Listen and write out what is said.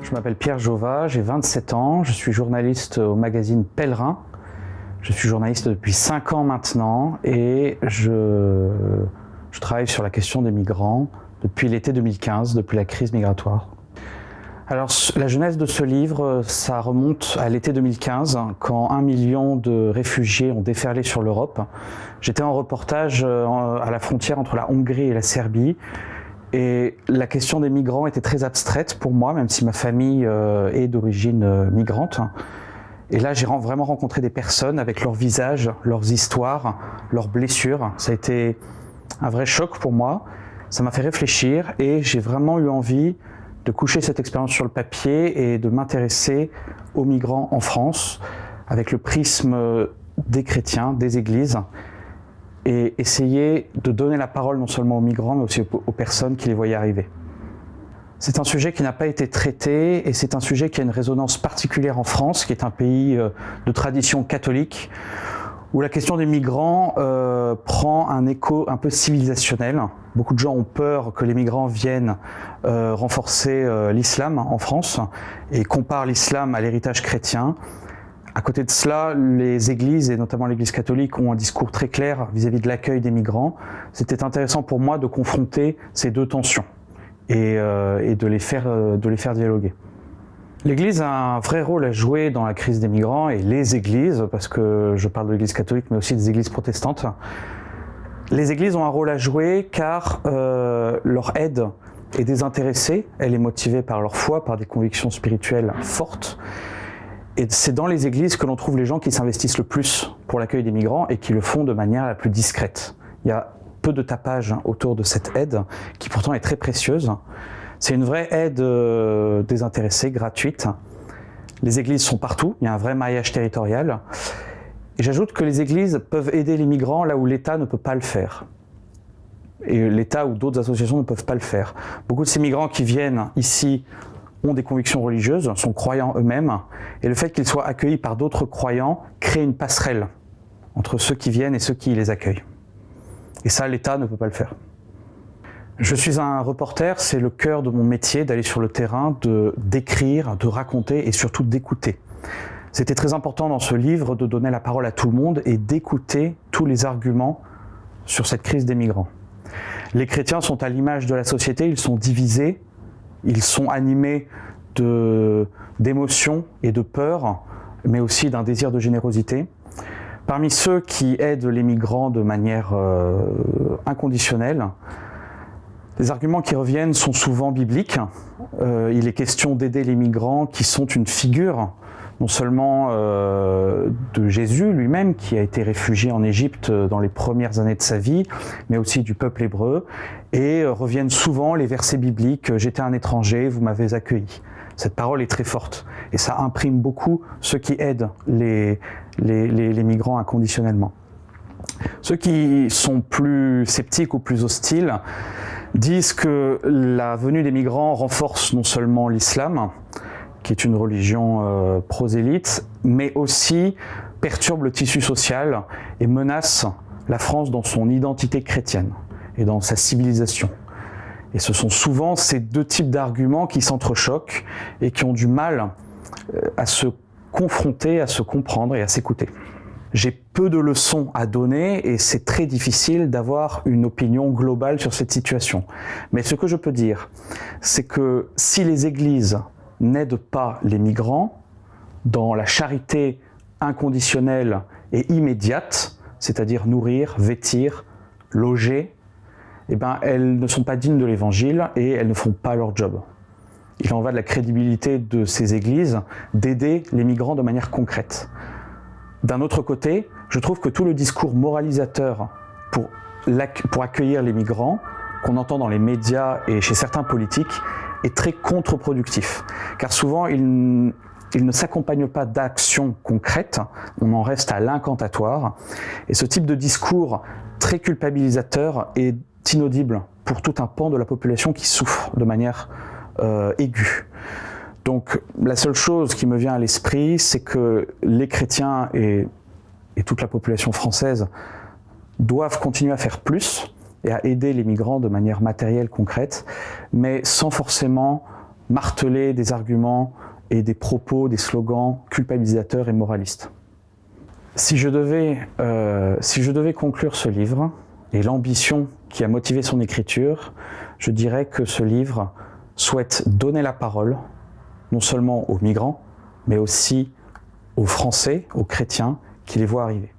Je m'appelle Pierre Jova, j'ai 27 ans, je suis journaliste au magazine Pèlerin. Je suis journaliste depuis 5 ans maintenant et je travaille sur la question des migrants depuis l'été 2015, depuis la crise migratoire. Alors la genèse de ce livre, ça remonte à l'été 2015, quand 1 million de réfugiés ont déferlé sur l'Europe. J'étais en reportage à la frontière entre la Hongrie et la Serbie. Et la question des migrants était très abstraite pour moi, même si ma famille est d'origine migrante. Et là, j'ai vraiment rencontré des personnes avec leurs visages, leurs histoires, leurs blessures. Ça a été un vrai choc pour moi. Ça m'a fait réfléchir et j'ai vraiment eu envie de coucher cette expérience sur le papier et de m'intéresser aux migrants en France avec le prisme des chrétiens, des églises, et essayer de donner la parole non seulement aux migrants, mais aussi aux personnes qui les voyaient arriver. C'est un sujet qui n'a pas été traité et c'est un sujet qui a une résonance particulière en France, qui est un pays de tradition catholique, où la question des migrants prend un écho un peu civilisationnel. Beaucoup de gens ont peur que les migrants viennent renforcer l'islam en France et comparent l'islam à l'héritage chrétien. À côté de cela, les églises, et notamment l'église catholique, ont un discours très clair vis-à-vis de l'accueil des migrants. C'était intéressant pour moi de confronter ces deux tensions et de les faire dialoguer. L'Église a un vrai rôle à jouer dans la crise des migrants, et les églises, parce que je parle de l'Église catholique, mais aussi des églises protestantes. Les églises ont un rôle à jouer car leur aide est désintéressée, elle est motivée par leur foi, par des convictions spirituelles fortes. Et c'est dans les églises que l'on trouve les gens qui s'investissent le plus pour l'accueil des migrants et qui le font de manière la plus discrète. Il y a peu de tapage autour de cette aide, qui pourtant est très précieuse. C'est une vraie aide désintéressée, gratuite. Les églises sont partout, il y a un vrai maillage territorial. Et j'ajoute que les églises peuvent aider les migrants là où l'État ne peut pas le faire. Et l'État ou d'autres associations ne peuvent pas le faire. Beaucoup de ces migrants qui viennent ici ont des convictions religieuses, sont croyants eux-mêmes, et le fait qu'ils soient accueillis par d'autres croyants crée une passerelle entre ceux qui viennent et ceux qui les accueillent. Et ça, l'État ne peut pas le faire. Je suis un reporter, c'est le cœur de mon métier d'aller sur le terrain, d'écrire, de raconter et surtout d'écouter. C'était très important dans ce livre de donner la parole à tout le monde et d'écouter tous les arguments sur cette crise des migrants. Les chrétiens sont à l'image de la société, ils sont divisés, ils sont animés d'émotions et de peur, mais aussi d'un désir de générosité. Parmi ceux qui aident les migrants de manière inconditionnelle, les arguments qui reviennent sont souvent bibliques. Il est question d'aider les migrants qui sont une figure, non seulement de Jésus lui-même, qui a été réfugié en Égypte dans les premières années de sa vie, mais aussi du peuple hébreu, et reviennent souvent les versets bibliques « J'étais un étranger, vous m'avez accueilli ». Cette parole est très forte, et ça imprime beaucoup ceux qui aident les migrants inconditionnellement. Ceux qui sont plus sceptiques ou plus hostiles disent que la venue des migrants renforce non seulement l'islam, qui est une religion prosélyte, mais aussi perturbe le tissu social et menace la France dans son identité chrétienne et dans sa civilisation. Et ce sont souvent ces deux types d'arguments qui s'entrechoquent et qui ont du mal à se confronter, à se comprendre et à s'écouter. J'ai peu de leçons à donner et c'est très difficile d'avoir une opinion globale sur cette situation. Mais ce que je peux dire, c'est que si les églises n'aident pas les migrants dans la charité inconditionnelle et immédiate, c'est-à-dire nourrir, vêtir, loger, eh ben, elles ne sont pas dignes de l'Évangile et elles ne font pas leur job. Il en va de la crédibilité de ces églises d'aider les migrants de manière concrète. D'un autre côté, je trouve que tout le discours moralisateur pour accueillir les migrants, qu'on entend dans les médias et chez certains politiques, est très contre-productif. Car souvent, il ne s'accompagne pas d'actions concrètes, on en reste à l'incantatoire. Et ce type de discours très culpabilisateur est inaudible pour tout un pan de la population qui souffre de manière aiguë. Donc la seule chose qui me vient à l'esprit, c'est que les chrétiens et toute la population française doivent continuer à faire plus et à aider les migrants de manière matérielle, concrète, mais sans forcément marteler des arguments et des propos, des slogans culpabilisateurs et moralistes. Si je devais conclure ce livre et l'ambition qui a motivé son écriture, je dirais que ce livre souhaite donner la parole non seulement aux migrants, mais aussi aux Français, aux chrétiens qui les voient arriver.